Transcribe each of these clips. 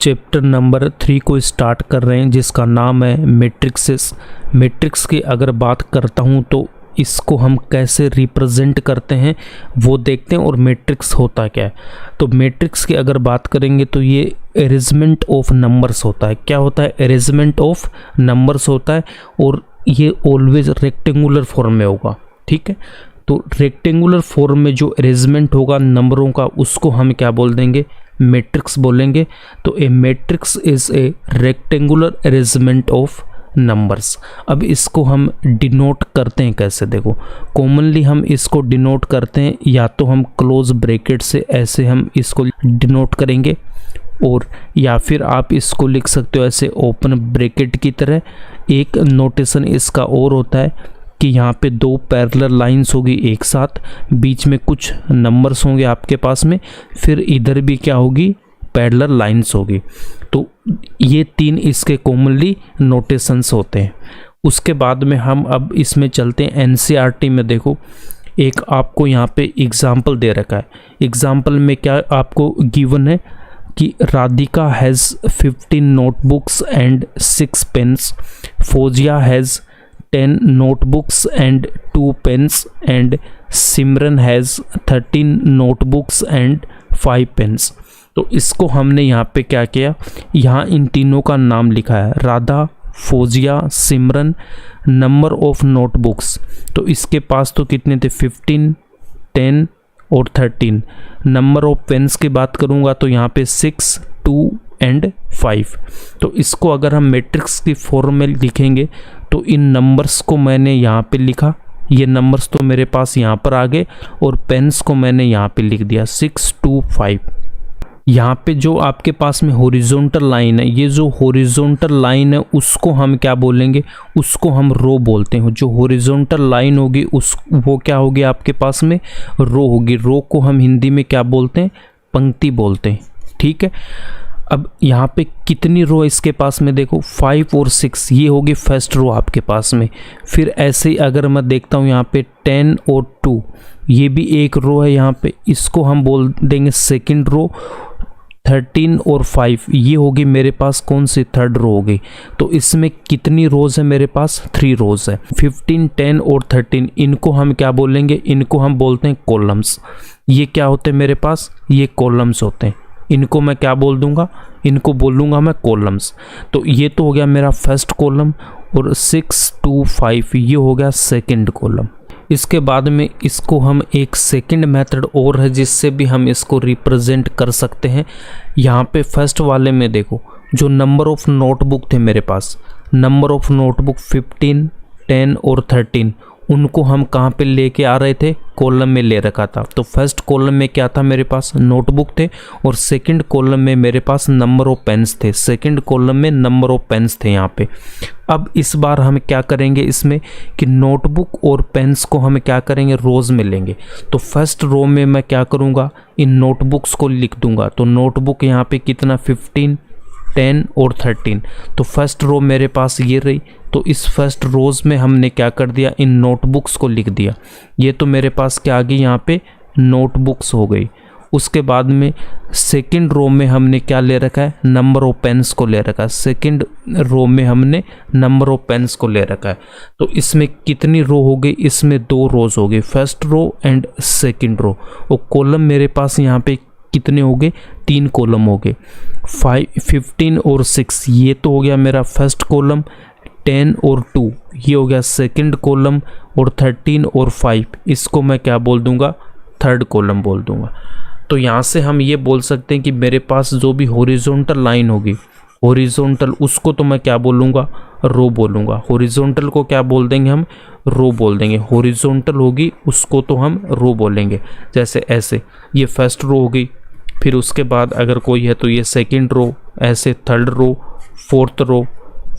Chapter number 3 को start कर रहे हैं जिसका नाम है मैट्रिक्सेस। मैट्रिक्स की अगर बात करता हूं तो इसको हम कैसे रिप्रेजेंट करते हैं वो देखते हैं और मैट्रिक्स होता क्या है। तो मैट्रिक्स की अगर बात करेंगे तो ये अरेंजमेंट ऑफ नंबर्स होता है। क्या होता है? अरेंजमेंट ऑफ नंबर्स होता है और ये ऑलवेज रेक्टेंगुलर फॉर्म में होगा। ठीक है, तो रेक्टेंगुलर फॉर्म में जो अरेंजमेंट होगा नंबरों का उसको हम क्या बोल देंगे? मैट्रिक्स बोलेंगे। तो a matrix is a rectangular arrangement of numbers. अब इसको हम डिनोट करते हैं कैसे? देखो, कॉमनली हम इसको डिनोट करते हैं या तो हम क्लोज ब्रैकेट से ऐसे हम इसको डिनोट करेंगे, और या फिर आप इसको लिख सकते हो ऐसे ओपन ब्रैकेट की तरह। एक नोटेशन इसका और होता है कि यहाँ पे दो पैरेलल लाइंस होगी एक साथ, बीच में कुछ नंबर्स होंगे आपके पास में, फिर इधर भी क्या होगी? पैरेलल लाइंस होगी। तो ये तीन इसके कॉमनली नोटेशंस होते हैं। उसके बाद में हम अब इसमें चलते हैं एनसीईआरटी में। देखो, एक आपको यहाँ पे एग्जाम्पल दे रखा है। एग्जाम्पल में क्या आपको गिवन है कि Radhika has 15 notebooks and 6 pens, Fauzia has 10 notebooks and 2 pens, and Simran has 13 notebooks and 5 pens। तो इसको हमने यहाँ पे क्या किया? यहाँ इन तीनों का नाम लिखा है, राधा, फौजिया, सिमरन। नंबर ऑफ नोटबुक्स, तो इसके पास तो कितने थे? 15, 10 और 13। नंबर ऑफ पेन्स की बात करूँगा तो यहाँ पे 6, 2 एंड 5। तो इसको अगर हम मैट्रिक्स की फॉर्म में लिखेंगे तो इन नंबर्स को मैंने यहाँ पे लिखा, ये नंबर्स तो मेरे पास यहाँ पर आ गए, और पेन्स को मैंने यहाँ पे लिख दिया 6, 2, 5। यहाँ पे जो आपके पास में हॉरिजॉन्टल लाइन है, ये जो हॉरिजॉन्टल लाइन है उसको हम क्या बोलेंगे? उसको हम रो बोलते हैं। जो हॉरिजॉन्टल लाइन होगी वो क्या होगी आपके पास में? रो होगी। रो को हम हिंदी में क्या बोलते हैं? पंक्ति बोलते हैं। ठीक है, अब यहाँ पे कितनी रो इसके पास में? देखो, 5 और 6, ये होगी फर्स्ट रो आपके पास में। फिर ऐसे ही अगर मैं देखता हूँ यहाँ पे 10 और 2, ये भी एक रो है यहाँ पे, इसको हम बोल देंगे सेकंड रो। 13 और 5, ये होगी मेरे पास कौन सी? थर्ड रो होगी। तो इसमें कितनी रोज है मेरे पास? 3 रोज है। 15, 10 और 13, इनको हम क्या बोलेंगे? इनको हम बोलते हैं कॉलम्स। ये क्या होते हैं मेरे पास? ये कॉलम्स होते हैं। इनको मैं क्या बोल दूंगा? इनको बोलूँगा मैं कॉलम्स। तो ये तो हो गया मेरा फर्स्ट कॉलम, और 6, 2, 5 ये हो गया सेकंड कॉलम। इसके बाद में इसको हम एक सेकंड मेथड और है जिससे भी हम इसको रिप्रेजेंट कर सकते हैं। यहाँ पे फर्स्ट वाले में देखो, जो नंबर ऑफ नोटबुक थे मेरे पास, नंबर ऑफ नोटबुक 15, 10 और 13, उनको हम कहाँ पे लेके आ रहे थे? कॉलम में ले रखा था। तो फर्स्ट कॉलम में क्या था मेरे पास? नोटबुक थे, और सेकंड कॉलम में मेरे पास नंबर ऑफ पेन्स थे। सेकंड कॉलम में नंबर ऑफ पेन्स थे यहाँ पे। अब इस बार हम क्या करेंगे इसमें कि नोटबुक और पेन्स को हम क्या करेंगे? रोज़ में लेंगे। तो फर्स्ट रो में मैं क्या करूँगा? इन नोटबुक्स को लिख दूंगा। तो नोटबुक यहाँ पे कितना? 15, 10 और 13। तो फर्स्ट रो मेरे पास ये रही। तो इस फर्स्ट रोज में हमने क्या कर दिया? इन नोटबुक्स को लिख दिया। ये तो मेरे पास क्या आ गई? यहाँ पे नोटबुक्स हो गई। उसके बाद में सेकंड रो में हमने क्या ले रखा है? नंबर ऑफ पेन्स को ले रखा है। सेकंड रो में हमने नंबर ऑफ पेन्स को ले रखा है। तो इसमें कितनी रो हो गई? इसमें 2 रोज हो गई, first row and second row. और कॉलम मेरे पास यहाँ पे कितने हो गए? 3 कॉलम हो गए, 15 और 6, ये तो हो गया मेरा फर्स्ट कॉलम। 10 और 2 ये हो गया सेकंड कॉलम, और 13 और 5 इसको मैं क्या बोल दूंगा? थर्ड कॉलम बोल दूंगा। तो यहाँ से हम ये बोल सकते हैं कि मेरे पास जो भी हॉरिजॉन्टल लाइन होगी, हॉरिजॉन्टल, उसको तो मैं क्या बोलूँगा? रो बोलूँगा। हॉरिजॉन्टल को क्या बोल देंगे हम? रो बोल देंगे। हॉरिजॉन्टल होगी उसको तो हम रो बोलेंगे। जैसे ऐसे, ये फर्स्ट रो होगी, फिर उसके बाद अगर कोई है तो ये सेकंड रो, ऐसे third row, fourth row,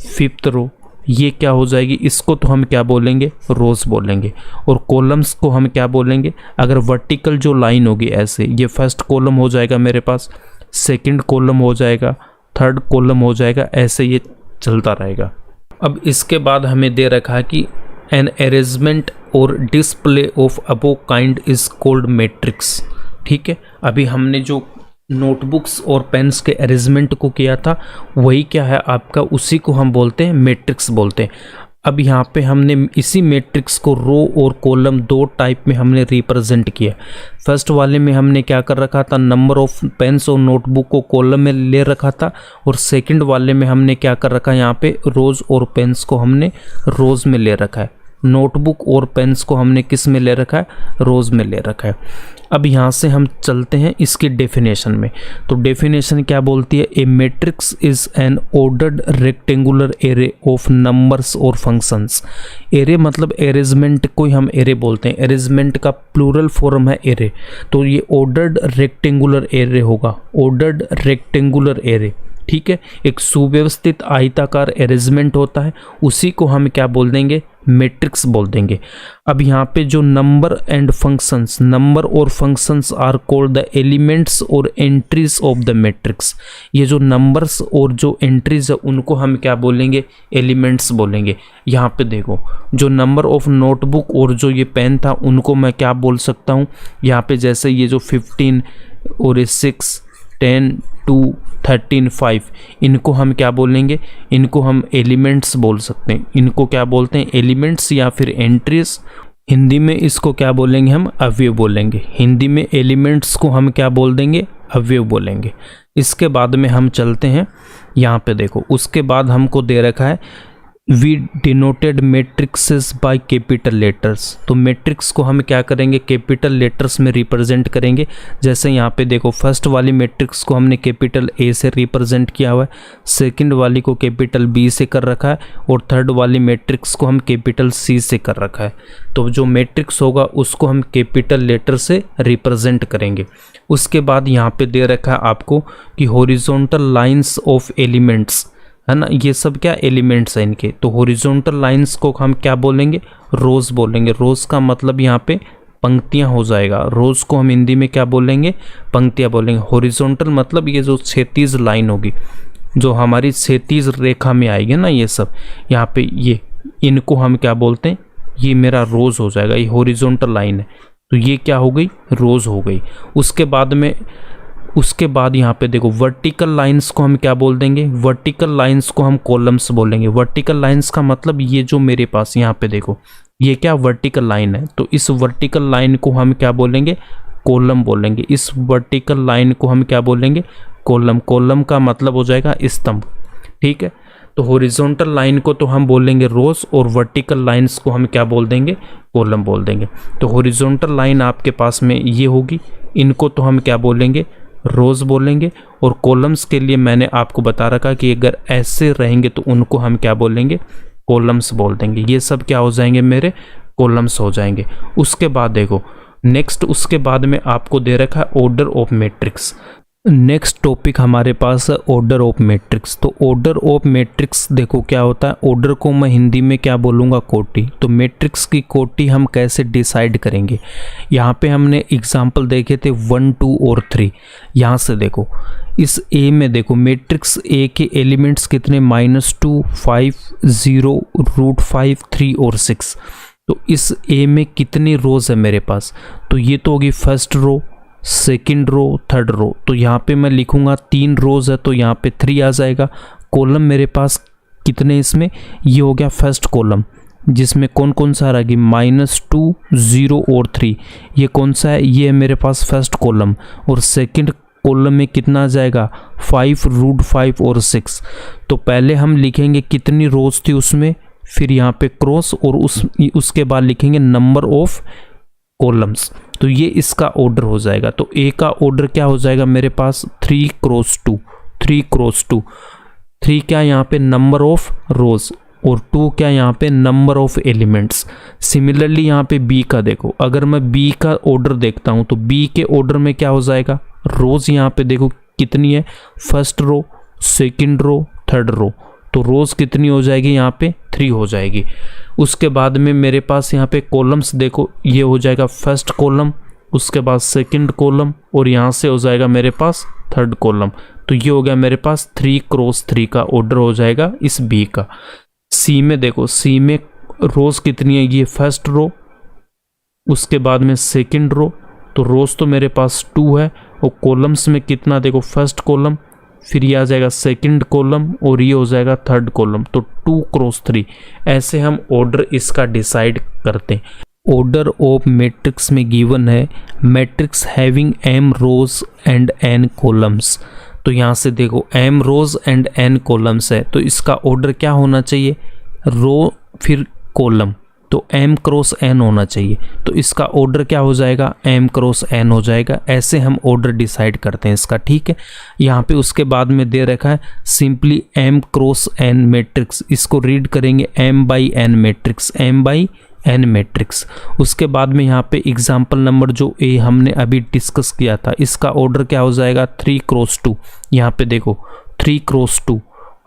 fifth row, ये क्या हो जाएगी? इसको तो हम क्या बोलेंगे? रोज बोलेंगे। और कॉलम्स को हम क्या बोलेंगे? अगर वर्टिकल जो लाइन होगी ऐसे, ये फर्स्ट कॉलम हो जाएगा मेरे पास, सेकंड कॉलम हो जाएगा, थर्ड कॉलम हो जाएगा, ऐसे ये चलता रहेगा। अब इसके बाद हमें दे रखा है कि एन अरेंजमेंट और display of above kind is called matrix. ठीक है, अभी हमने जो नोटबुक्स और पेन्स के अरेंजमेंट को किया था, वही क्या है आपका, उसी को हम बोलते हैं मैट्रिक्स बोलते हैं। अब यहाँ पे हमने इसी मैट्रिक्स को रो और कॉलम दो टाइप में हमने रिप्रेजेंट किया। फर्स्ट वाले में हमने क्या कर रखा था, नंबर ऑफ पेन्स और नोटबुक को कॉलम में ले रखा था, और सेकंड वाले में हमने क्या कर रखा है, यहाँ पे रोज़ और पेन्स को हमने रोज़ में ले रखा है, नोटबुक और पेन्स को हमने किस में ले रखा है, रोज़ में ले रखा है। अब यहाँ से हम चलते हैं इसकी डेफिनेशन में। तो डेफिनेशन क्या बोलती है, a matrix is an ordered rectangular array of numbers और फंक्शंस। एरे मतलब अरेंजमेंट को ही हम एरे बोलते हैं, अरेंजमेंट का प्लूरल फॉर्म है एरे। तो ये ऑर्डर्ड रेक्टेंगुलर एरे होगा, ऑर्डर्ड रेक्टेंगुलर एरे, ठीक है। एक सुव्यवस्थित आयताकार अरेंजमेंट होता है, उसी को हम क्या बोल देंगे, मैट्रिक्स बोल देंगे। अब यहाँ पे जो नंबर एंड फंक्शंस, नंबर और functions are called the elements और एंट्रीज ऑफ द मैट्रिक्स। ये जो नंबर्स और जो एंट्रीज है उनको हम क्या बोलेंगे, एलिमेंट्स बोलेंगे। यहाँ पे देखो, जो नंबर ऑफ नोटबुक और जो ये पेन था उनको मैं क्या बोल सकता हूँ, यहाँ पे जैसे ये जो 15 और 6, 10, 2, 13, 5, इनको हम क्या बोलेंगे, इनको हम एलिमेंट्स बोल सकते हैं। इनको क्या बोलते हैं, एलिमेंट्स या फिर एंट्रीज। हिंदी में इसको क्या बोलेंगे, हम अवयव बोलेंगे। हिंदी में एलिमेंट्स को हम क्या बोल देंगे, अवयव बोलेंगे। इसके बाद में हम चलते हैं, यहाँ पे देखो, उसके बाद हमको दे रखा है we denoted matrices by capital letters. तो मैट्रिक्स को हम क्या करेंगे, कैपिटल लेटर्स में रिप्रेजेंट करेंगे। जैसे यहाँ पे देखो, फर्स्ट वाली मैट्रिक्स को हमने कैपिटल ए से रिप्रेजेंट किया हुआ है, सेकंड वाली को कैपिटल बी से कर रखा है, और थर्ड वाली मैट्रिक्स को हम कैपिटल सी से कर रखा है। तो जो मैट्रिक्स होगा उसको हम कैपिटल लेटर से रिप्रेजेंट करेंगे। उसके बाद यहाँ पे दे रखा है आपको कि हॉरिजॉन्टल लाइन्स ऑफ एलिमेंट्स, है ना, ये सब क्या एलिमेंट्स हैं इनके। तो हॉरिजॉन्टल लाइंस को हम क्या बोलेंगे, रोज बोलेंगे। रोज का मतलब यहाँ पे पंक्तियां हो जाएगा। रोज को हम हिंदी में क्या बोलेंगे, पंक्तियां बोलेंगे। हॉरिजॉन्टल मतलब ये जो क्षैतिज लाइन होगी, जो हमारी क्षैतिज रेखा में आएगी ना, ये सब यहाँ पे, ये इनको हम क्या बोलते हैं, ये मेरा रोज हो जाएगा। ये हॉरिजॉन्टल लाइन है, तो ये क्या हो गई, रोज हो गई। उसके बाद यहाँ पे देखो, वर्टिकल लाइंस को हम क्या बोल देंगे, वर्टिकल लाइंस को हम कॉलम्स बोलेंगे। वर्टिकल लाइंस का मतलब ये जो मेरे पास यहाँ पे देखो, ये क्या वर्टिकल लाइन है, तो इस वर्टिकल लाइन को हम क्या बोलेंगे, कॉलम बोलेंगे। इस वर्टिकल लाइन को हम क्या बोलेंगे, कॉलम। कॉलम का मतलब हो जाएगा स्तंभ, ठीक है। तो हॉरिजॉन्टल लाइन को तो हम बोलेंगे रोज, और वर्टिकल लाइंस को हम क्या बोल देंगे, कॉलम बोल देंगे। तो हॉरिजॉन्टल लाइन आपके पास में ये होगी, इनको तो हम क्या बोलेंगे, रोज बोलेंगे। और कॉलम्स के लिए मैंने आपको बता रखा कि अगर ऐसे रहेंगे तो उनको हम क्या बोलेंगे, कॉलम्स बोल देंगे। ये सब क्या हो जाएंगे, मेरे कॉलम्स हो जाएंगे। उसके बाद देखो नेक्स्ट, उसके बाद में आपको दे रखा है order of matrix. Next topic हमारे पास है ऑर्डर ऑफ मैट्रिक्स। तो ऑर्डर ऑफ मैट्रिक्स देखो क्या होता है, ऑर्डर को मैं हिंदी में क्या बोलूँगा, कोटि। तो मैट्रिक्स की कोटि हम कैसे डिसाइड करेंगे, यहाँ पे हमने एग्जांपल देखे थे 1, 2 और 3। यहाँ से देखो, इस ए में देखो, मैट्रिक्स ए के एलिमेंट्स कितने, -2, 5, 0, √5, 3 और 6। तो इस ए में कितनी रोज है मेरे पास, तो ये तो होगी first row, second row, third row. तो यहाँ पे मैं लिखूंगा 3 रोज है, तो यहाँ पे 3 आ जाएगा। कॉलम मेरे पास कितने, इसमें ये हो गया फर्स्ट कॉलम, जिसमें कौन कौन सा रहेगी, -2, 0 और 3। ये कौन सा है, ये है मेरे पास फर्स्ट कॉलम। और सेकंड कॉलम में कितना आ जाएगा, 5, √5 और 6। तो पहले हम लिखेंगे कितनी रोज थी उसमें, फिर यहाँ पे क्रॉस, और उसके बाद लिखेंगे नंबर ऑफ कॉलम्स। तो ये इसका ऑर्डर हो जाएगा। तो ए का ऑर्डर क्या हो जाएगा मेरे पास, 3 क्रॉस 2, 3 क्रॉस 2। 3 क्या यहाँ पे नंबर ऑफ रोज, और 2 क्या यहाँ पे नंबर ऑफ एलिमेंट्स। सिमिलरली यहाँ पे बी का देखो, अगर मैं बी का ऑर्डर देखता हूँ तो बी के ऑर्डर में क्या हो जाएगा, रोज यहाँ पे देखो कितनी है, first row, second row, third row. तो रोज कितनी हो जाएगी, यहाँ पे 3 हो जाएगी। उसके बाद में मेरे पास यहाँ पे कॉलम्स देखो, ये हो जाएगा फर्स्ट कॉलम, उसके बाद सेकंड कॉलम, और यहाँ से हो जाएगा मेरे पास थर्ड कॉलम। तो ये हो गया मेरे पास 3 क्रॉस 3 का ऑर्डर हो जाएगा इस बी का। सी में देखो, सी में रोज कितनी है, ये फर्स्ट रो, उसके बाद में सेकंड रो। तो रोज तो मेरे पास 2 है, और कॉलम्स में कितना देखो, फर्स्ट कॉलम, फिर ये आ जाएगा सेकंड कॉलम और ये हो जाएगा थर्ड कॉलम, तो 2 क्रॉस 3। ऐसे हम ऑर्डर इसका डिसाइड करते हैं। ऑर्डर ऑफ मैट्रिक्स में गिवन है matrix having m rows and n columns. तो यहाँ से देखो m rows and n columns है, तो इसका ऑर्डर क्या होना चाहिए, रो फिर कॉलम, तो m क्रॉस n होना चाहिए। तो इसका ऑर्डर क्या हो जाएगा, m क्रॉस n हो जाएगा। ऐसे हम ऑर्डर डिसाइड करते हैं इसका, ठीक है। यहाँ पे उसके बाद में दे रखा है simply m cross n matrix, इसको रीड करेंगे m by n matrix, m by n matrix. उसके बाद में यहाँ पे एग्जाम्पल नंबर जो ए हमने अभी डिस्कस किया था, इसका ऑर्डर क्या हो जाएगा, 3 क्रॉस 2। यहाँ पे देखो 3 क्रॉस 2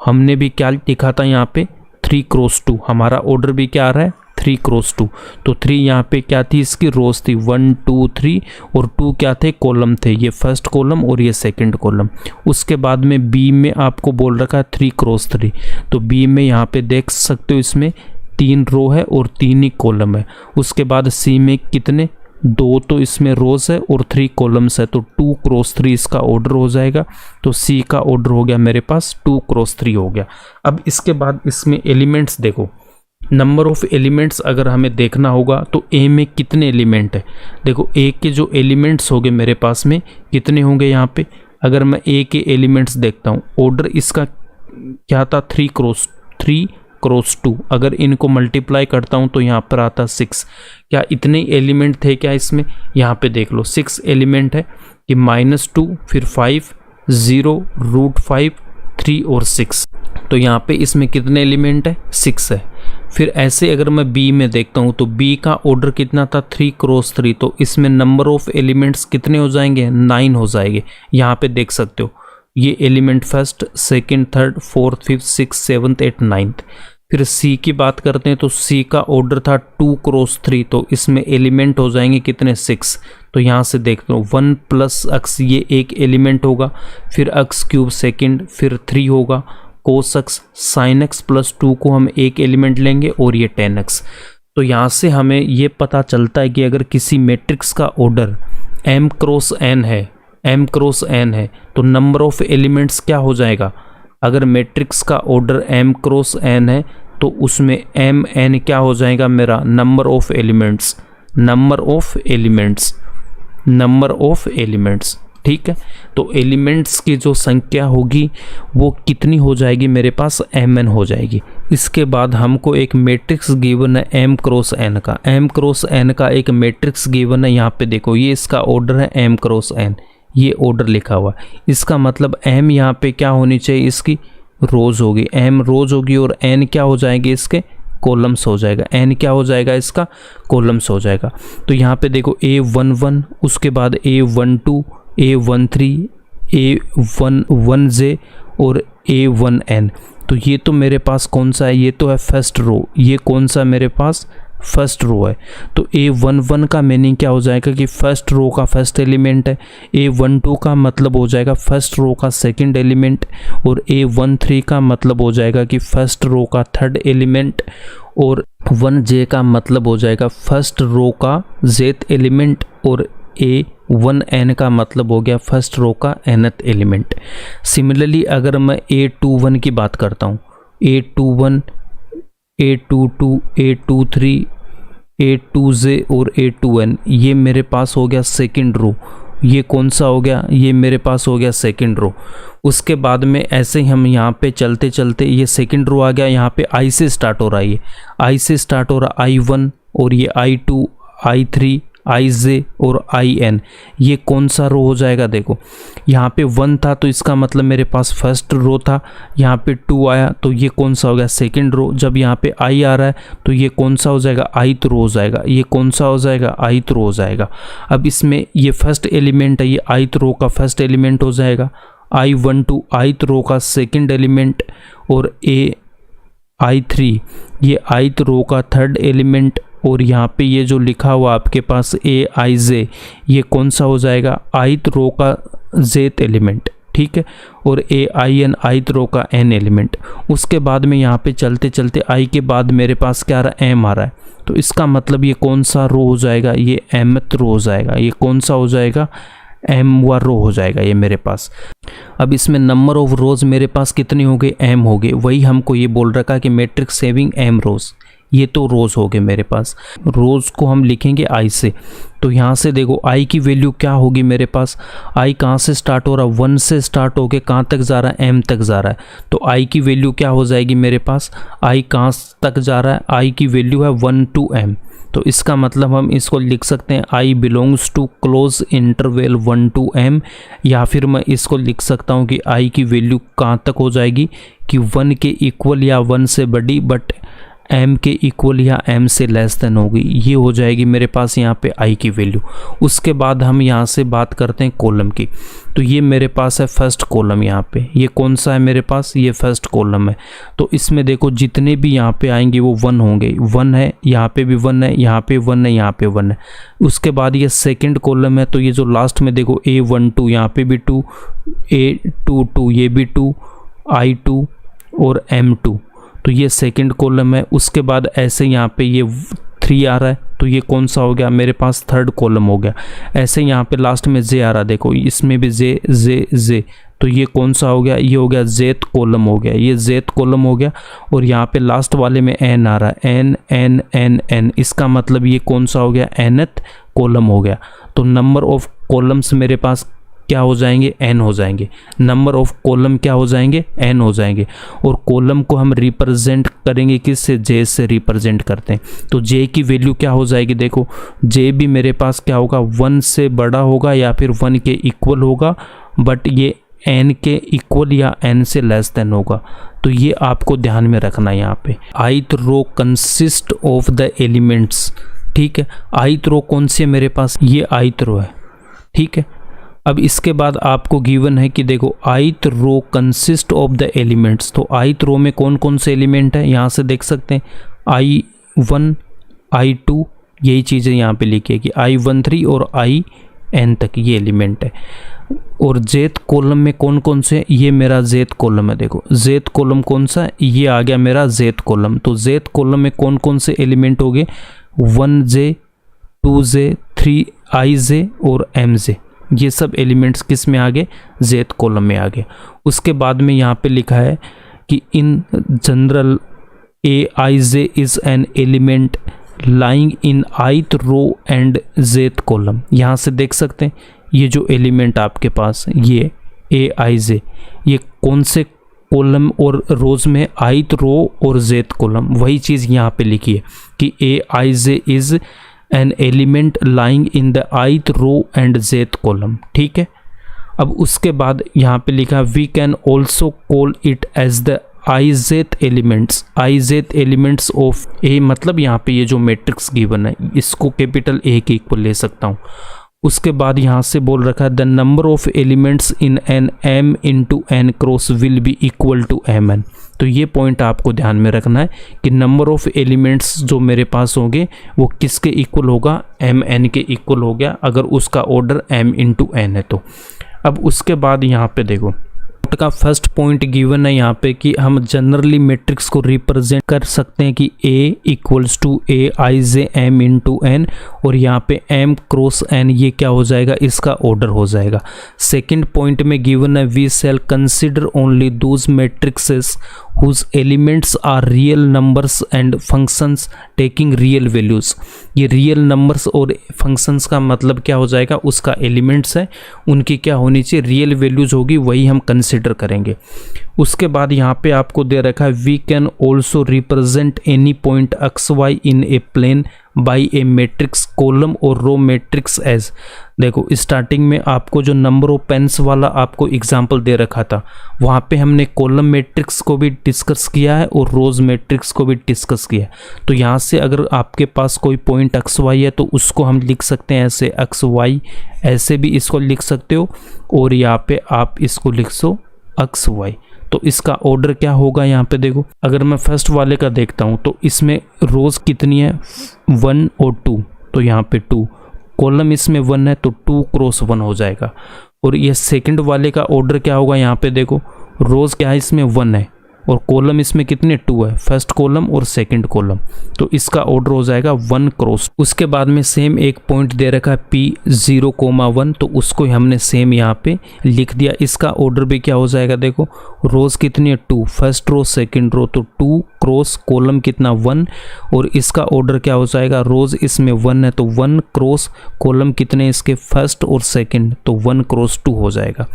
हमने भी क्या लिखा था, यहाँ पे 3 क्रॉस 2 हमारा ऑर्डर भी क्या आ रहा है, 3 क्रॉस 2। तो 3 यहाँ पे क्या थी, इसकी रोज थी 1 2 3 और 2 क्या थे, कॉलम थे, ये फर्स्ट कॉलम और ये सेकंड कॉलम। उसके बाद में बी में आपको बोल रखा है 3 क्रॉस 3, तो बी में यहाँ पे देख सकते हो इसमें 3 रो है और 3 ही कॉलम है। उसके बाद सी में कितने, 2 तो इसमें रोज है और 3 कॉलम्स है, तो 2 क्रॉस 3 इसका ऑर्डर हो जाएगा। तो सी का ऑर्डर हो गया मेरे पास 2 क्रॉस 3 हो गया। अब इसके बाद इसमें एलिमेंट्स देखो, नंबर ऑफ एलिमेंट्स अगर हमें देखना होगा तो ए में कितने एलिमेंट है, देखो ए के जो एलिमेंट्स होंगे मेरे पास में कितने होंगे। यहाँ पे अगर मैं ए के एलिमेंट्स देखता हूँ, ऑर्डर इसका क्या था, 3 क्रॉस 2। अगर इनको मल्टीप्लाई करता हूँ तो यहाँ पर आता 6। क्या इतने एलिमेंट थे क्या इसमें, यहाँ पे देख लो 6 एलिमेंट है कि -2 फिर 5 0 √5 3 और 6। तो यहाँ पे इसमें कितने एलिमेंट है, 6 है। फिर ऐसे अगर मैं बी में देखता हूँ तो बी का ऑर्डर कितना था, 3 क्रॉस 3, तो इसमें नंबर ऑफ एलिमेंट्स कितने हो जाएंगे, 9 हो जाएंगे। यहाँ पे देख सकते हो ये element first second third fourth fifth 6 7 8 9। फिर सी की बात करते हैं तो सी का ऑर्डर था 2 क्रॉस 3, तो इसमें एलिमेंट हो जाएंगे कितने, 6। तो यहाँ से देखते हो 1 प्लस अक्स ये एक एलिमेंट होगा, फिर अक्स क्यूब सेकंड, फिर 3 होगा, कोस अक्स साइन एक्स प्लस 2 को हम एक एलिमेंट लेंगे और ये 10x। तो यहाँ से हमें ये पता चलता है कि अगर किसी मैट्रिक्स का ऑर्डर m क्रॉस n है, m क्रॉस n है, तो नंबर ऑफ एलिमेंट्स क्या हो जाएगा। अगर मैट्रिक्स का ऑर्डर m क्रॉस n है तो उसमें m n क्या हो जाएगा मेरा, number of elements, number of elements, ठीक है। तो एलिमेंट्स की जो संख्या होगी वो कितनी हो जाएगी मेरे पास, mn हो जाएगी। इसके बाद हमको एक मैट्रिक्स गिवन है m क्रॉस n का, m क्रॉस n का एक मैट्रिक्स गिवन है। यहाँ पे देखो ये इसका ऑर्डर है m क्रॉस n, ये ऑर्डर लिखा हुआ। इसका मतलब m यहाँ पे क्या होनी चाहिए, इसकी रोज होगी, m रोज होगी और n क्या हो जाएगी, इसके कॉलम्स हो जाएगा, n क्या हो जाएगा, इसका कॉलम्स हो जाएगा। तो यहाँ पे देखो a11, उसके बाद a12 a13 a11j और a1n। तो ये तो मेरे पास कौन सा है, ये तो है फर्स्ट रो, ये कौन सा मेरे पास फर्स्ट रो है। तो a11 का मीनिंग क्या हो जाएगा कि फर्स्ट रो का फर्स्ट एलिमेंट है, a12 का मतलब हो जाएगा फर्स्ट रो का सेकंड एलिमेंट, और a13 का मतलब हो जाएगा कि फर्स्ट रो का थर्ड एलिमेंट, और 1j का मतलब हो जाएगा फर्स्ट रो का जेथ एलिमेंट, और a1n का मतलब हो गया फर्स्ट रो का nth एलिमेंट। सिमिलरली अगर मैं a21 की बात करता हूँ, a21 a22 a23 a2j और a2n, ये मेरे पास हो गया सेकंड रो। ये कौन सा हो गया, ये मेरे पास हो गया सेकंड रो। उसके बाद में ऐसे ही हम यहाँ पे चलते चलते ये सेकंड रो आ गया, यहाँ पे i से स्टार्ट हो रहा है, ये i से स्टार्ट हो रहा i1 और ये i2 i3 ij और in, ये कौन सा रो हो जाएगा। देखो यहाँ पे 1 था तो इसका मतलब मेरे पास फर्स्ट रो था, यहाँ पे 2 आया तो ये कौन सा हो गया, सेकंड रो। जब यहाँ पे i आ रहा है तो ये कौन सा हो जाएगा, ith रो हो जाएगा, ये कौन सा हो जाएगा, ith रो हो जाएगा। अब इसमें ये फर्स्ट एलिमेंट है, ये ith रो का फर्स्ट एलिमेंट हो जाएगा, i12 ith रो का सेकंड एलिमेंट, और i3 ये ith रो का थर्ड एलिमेंट, और यहाँ पे ये जो लिखा हुआ आपके पास aij, ये कौन सा हो जाएगा, ith रो का जेथ एलिमेंट, ठीक है, और ain ith रो का n एलिमेंट। उसके बाद में यहाँ पे चलते चलते i के बाद मेरे पास क्या आ रहा है, m आ रहा है, तो इसका मतलब ये कौन सा रो हो जाएगा, ये mth रो हो जाएगा। ये कौन सा हो जाएगा, एम वा रो हो जाएगा ये मेरे पास। अब इसमें नंबर ऑफ रोज मेरे पास कितनी हो गई, एम हो गए। वही हमको ये बोल रखा कि मैट्रिक्स हैविंग एम रोज, ये तो रोज हो गए मेरे पास। रोज को हम लिखेंगे आई से, तो यहाँ से देखो आई की वैल्यू क्या होगी मेरे पास, आई कहाँ से स्टार्ट हो रहा है, 1 से स्टार्ट होके कहाँ तक जा रहा है, एम तक जा रहा है। तो आई की वैल्यू क्या हो जाएगी मेरे पास, आई कहाँ तक जा रहा है, आई की वैल्यू है 1 to m। तो इसका मतलब हम इसको लिख सकते हैं i belongs to close interval 1 to m, या फिर मैं इसको लिख सकता हूँ कि आई की वैल्यू कहाँ तक हो जाएगी कि 1 के इक्वल या 1 से बड़ी बट m के इक्वल या m से लेस देन होगी। ये हो जाएगी मेरे पास यहाँ पे i की वैल्यू। उसके बाद हम यहाँ से बात करते हैं कॉलम की। तो ये मेरे पास है फर्स्ट कॉलम, यहाँ पे ये कौन सा है मेरे पास, ये फर्स्ट कॉलम है। तो इसमें देखो जितने भी यहाँ पे आएंगे वो 1 होंगे, 1 है, यहाँ पे भी 1 है, यहाँ पे 1 है, यहाँ पे 1 है। उसके बाद ये सेकेंड कॉलम है, तो ये जो लास्ट में देखो A12, यहाँ पे भी 2, A22, ये भी 2, I2 और M2, तो ये सेकंड कॉलम है। उसके बाद ऐसे यहाँ पे ये 3 आ रहा है, तो ये कौन सा हो गया मेरे पास, थर्ड कॉलम हो गया। ऐसे यहाँ पे लास्ट में जे आ रहा है, देखो इसमें भी जे जे जे, तो ये कौन सा हो गया, ये हो गया जेथ कॉलम हो गया, ये जेथ कॉलम हो गया। और यहाँ पे लास्ट वाले में एन आ रहा है, एन एन एन एन, इसका मतलब ये कौन सा हो गया, एनथ कॉलम हो गया। तो नंबर ऑफ कॉलम्स मेरे पास क्या हो जाएंगे, n हो जाएंगे। नंबर ऑफ कॉलम क्या हो जाएंगे, n हो जाएंगे। और कॉलम को हम रिप्रेजेंट करेंगे किससे, j से रिप्रेजेंट करते हैं। तो j की वैल्यू क्या हो जाएगी, देखो j भी मेरे पास क्या होगा, 1 से बड़ा होगा या फिर 1 के इक्वल होगा, बट ये n के इक्वल या n से लेस देन होगा। तो ये आपको ध्यान में रखना है यहाँ पे। ith row consist of the elements, ठीक है। ith रो कौन सी है मेरे पास, ये ith रो है, ठीक है। अब इसके बाद आपको गिवन है कि देखो ith row consist of the elements. तो ith रो में कौन कौन से एलिमेंट है, यहाँ से देख सकते हैं I1 I2, यही चीज़ें यहाँ पे लिखी है कि I13 और IN तक ये एलिमेंट है। और जेथ कॉलम में कौन कौन से, ये मेरा जेथ कॉलम है, देखो जेथ कॉलम कौन सा है, ये आ गया मेरा जेथ कॉलम। तो जेथ कॉलम में कौन कौन से एलिमेंट हो गए, 1j 2j 3ij और mj, ये सब एलिमेंट्स किस में आ गए, जेथ कॉलम में आ गए। उसके बाद में यहाँ पे लिखा है कि in general aij is an element lying in ith row and jth column. यहाँ से देख सकते हैं ये जो एलिमेंट आपके पास ये aij, ये कौन से कॉलम और रोज में, ith रो और जेथ कॉलम। वही चीज़ यहाँ पे लिखी है कि aij is an element lying in the ith row and jth column, ठीक है। अब उसके बाद यहाँ पे लिखा we can also call it as the ijth elements, ijth elements of A, मतलब यहाँ पे ये जो मैट्रिक्स गिवन है इसको कैपिटल ए के इक्वल ले सकता हूँ। उसके बाद यहाँ से बोल रखा है the number of elements in an m into n cross will be equal to mn। तो ये पॉइंट आपको ध्यान में रखना है कि नंबर ऑफ एलिमेंट्स जो मेरे पास होंगे वो किसके इक्वल होगा, mn के इक्वल हो गया अगर उसका ऑर्डर m इंटू n है तो। अब उसके बाद यहाँ पे देखो का फर्स्ट पॉइंट गिवन है यहाँ पे कि हम जनरली मैट्रिक्स को रिप्रेजेंट कर सकते हैं कि A equals to aij m into n, और यहाँ पे m क्रॉस n ये क्या हो जाएगा, इसका ऑर्डर हो जाएगा। सेकंड पॉइंट में गिवन है we shall consider only those matrices whose elements are real numbers and functions taking real values. ये रियल नंबर्स और फंक्शंस का मतलब क्या हो जाएगा, उसका एलिमेंट्स है उनकी क्या होनी चाहिए, रियल वैल्यूज होगी, वही हम कंसिडर करेंगे। उसके बाद यहाँ पे आपको दे रखा है we can also represent any point X Y in a plane by a matrix column और रो मैट्रिक्स एज। देखो स्टार्टिंग में आपको जो नंबर ऑफ पेन्स वाला आपको एग्जाम्पल दे रखा था वहाँ पे हमने कॉलम मैट्रिक्स को भी डिस्कस किया है और रोज मैट्रिक्स को भी डिस्कस किया है। तो यहाँ से अगर आपके पास कोई पॉइंट एक्स वाई है तो उसको हम लिख सकते हैं ऐसे एक्स वाई, ऐसे भी इसको लिख सकते हो, और यहाँ पे आप इसको लिख सो एक्स वाई। तो इसका ऑर्डर क्या होगा, यहाँ पे देखो अगर मैं फर्स्ट वाले का देखता हूँ तो इसमें रोज कितनी है 1 और 2, तो यहाँ पे 2, कॉलम इसमें 1 है तो 2 क्रॉस 1 हो जाएगा। और ये सेकंड वाले का ऑर्डर क्या होगा, यहाँ पे देखो रोज क्या है इसमें 1 है और कॉलम इसमें कितने 2 है, फर्स्ट कॉलम और सेकंड कॉलम, तो इसका ऑर्डर हो जाएगा 1 क्रॉस। उसके बाद में सेम एक पॉइंट दे रखा है P0,1, तो उसको हमने सेम यहाँ पे लिख दिया। इसका ऑर्डर भी क्या हो जाएगा, देखो रोज कितनी है 2, फर्स्ट रो सेकंड रो, तो 2 क्रॉस कॉलम कितना 1, और इसका ऑर्डर क्या हो जाएगा, रोज इसमें 1 है तो 1 क्रॉस कॉलम कितने इसके फर्स्ट और सेकंड, तो 1 क्रॉस 2 हो जाएगा।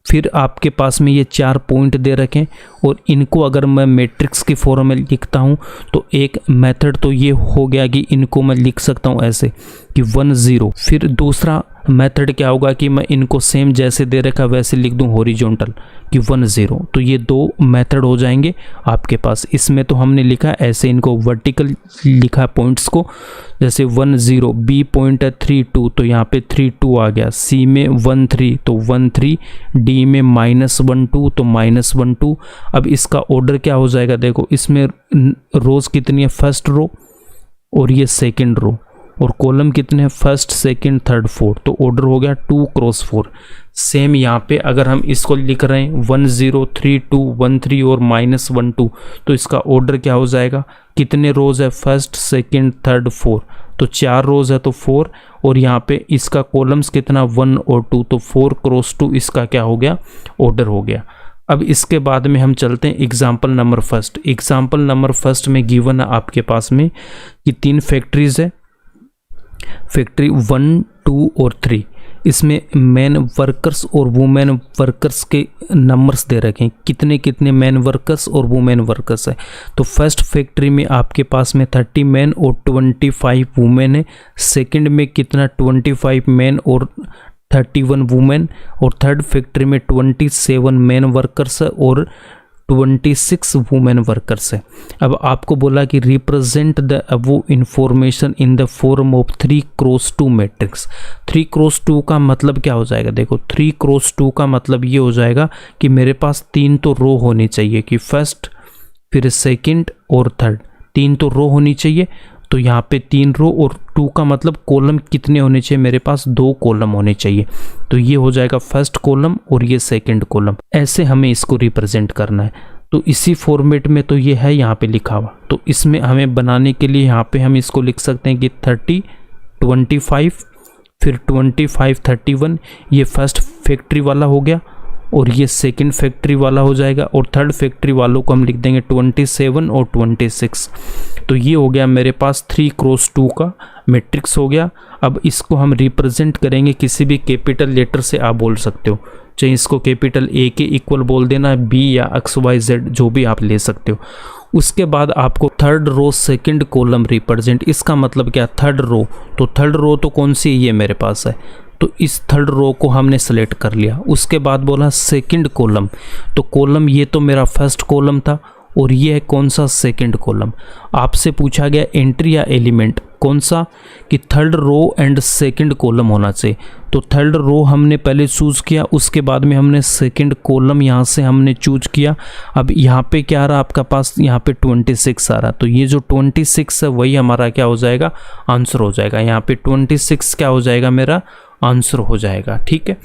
फिर आपके पास में ये 4 पॉइंट दे रखें और इनको अगर मैं मैट्रिक्स की फॉर्म में लिखता हूँ तो एक मेथड तो ये हो गया कि इनको मैं लिख सकता हूँ ऐसे कि 1 0। फिर दूसरा मेथड क्या होगा कि मैं इनको सेम जैसे दे रखा वैसे लिख दूँ हॉरिजॉन्टल कि 1 0। तो ये 2 मेथड हो जाएंगे आपके पास। इसमें तो हमने लिखा ऐसे, इनको वर्टिकल लिखा पॉइंट्स को, जैसे 1 0, बी पॉइंट है 3 2 तो यहाँ पे 3 2 आ गया, सी में 1 3 तो 1 3, डी में -1 2 तो -1 2। अब इसका ऑर्डर क्या हो जाएगा, देखो इसमें रोज कितनी है, फर्स्ट रो और ये सेकंड रो, और कॉलम कितने हैं, फर्स्ट सेकंड थर्ड फोर्थ, तो ऑर्डर हो गया 2 क्रॉस 4। सेम यहाँ पे अगर हम इसको लिख रहे हैं 1 0 3 2 1 3 और -1 2, तो इसका ऑर्डर क्या हो जाएगा, कितने रोज है, फर्स्ट सेकंड थर्ड 4, तो 4 रोज है तो 4, और यहाँ पे इसका कॉलम्स कितना 1 और 2, तो 4 क्रॉस 2 इसका क्या हो गया, ऑर्डर हो गया। अब इसके बाद में हम चलते हैं example number first. Example number first में गिवन है आपके पास में कि 3 फैक्ट्रीज है, फैक्ट्री 1 2 और 3। इसमें मैन वर्कर्स और वुमेन वर्कर्स के नंबर्स दे रखे हैं, कितने कितने मैन वर्कर्स और वुमेन वर्कर्स है। तो फर्स्ट फैक्ट्री में आपके पास में 30 मैन और 25 वुमेन है, सेकंड में कितना 25 मैन और 31 वुमेन, और थर्ड फैक्ट्री में 27 मैन वर्कर्स है और 26 वुमेन वर्कर्स है। अब आपको बोला कि represent the above information in the form of 3 cross 2 matrix. 3 cross 2 का मतलब क्या हो जाएगा, देखो 3 क्रॉस 2 का मतलब ये हो जाएगा कि मेरे पास 3 तो रो होनी चाहिए, कि फर्स्ट फिर सेकंड और थर्ड, 3 तो रो होनी चाहिए। तो यहाँ पे 3 रो और 2 का मतलब कॉलम कितने होने चाहिए, मेरे पास 2 कॉलम होने चाहिए। तो ये हो जाएगा फर्स्ट कॉलम और ये सेकंड कॉलम। ऐसे हमें इसको रिप्रेजेंट करना है। तो इसी फॉर्मेट में तो ये है यहाँ पे लिखा हुआ। तो इसमें हमें बनाने के लिए यहाँ पे हम इसको लिख सकते हैं कि 30 25 फिर 25 31, ये फर्स्ट फैक्ट्री वाला हो गया और ये सेकंड फैक्ट्री वाला हो जाएगा, और थर्ड फैक्ट्री वालों को हम लिख देंगे 27 और 26। तो ये हो गया मेरे पास 3 क्रॉस 2 का मैट्रिक्स हो गया। अब इसको हम रिप्रेजेंट करेंगे किसी भी कैपिटल लेटर से, आप बोल सकते हो, चाहे इसको कैपिटल ए के इक्वल बोल देना, बी या XYZ जो भी आप ले सकते हो। उसके बाद आपको third row second column represent, इसका मतलब क्या, थर्ड रो, तो थर्ड रो तो कौन सी है, ये मेरे पास है, तो इस थर्ड रो को हमने सेलेक्ट कर लिया। उसके बाद बोला सेकंड कॉलम, तो कॉलम ये तो मेरा फर्स्ट कॉलम था और ये है कौन सा, सेकंड कॉलम। आपसे पूछा गया एंट्री या एलिमेंट कौन सा, कि third row and second column होना चाहिए। तो थर्ड रो हमने पहले चूज़ किया, उसके बाद में हमने सेकंड कॉलम यहाँ से हमने चूज किया। अब यहाँ पे क्या आ रहा आपका पास, यहाँ पे 26 आ रहा, तो ये जो 26 है वही हमारा क्या हो जाएगा, आंसर हो जाएगा। यहाँ पे 26 क्या हो जाएगा, मेरा आंसर हो जाएगा। ठीक है।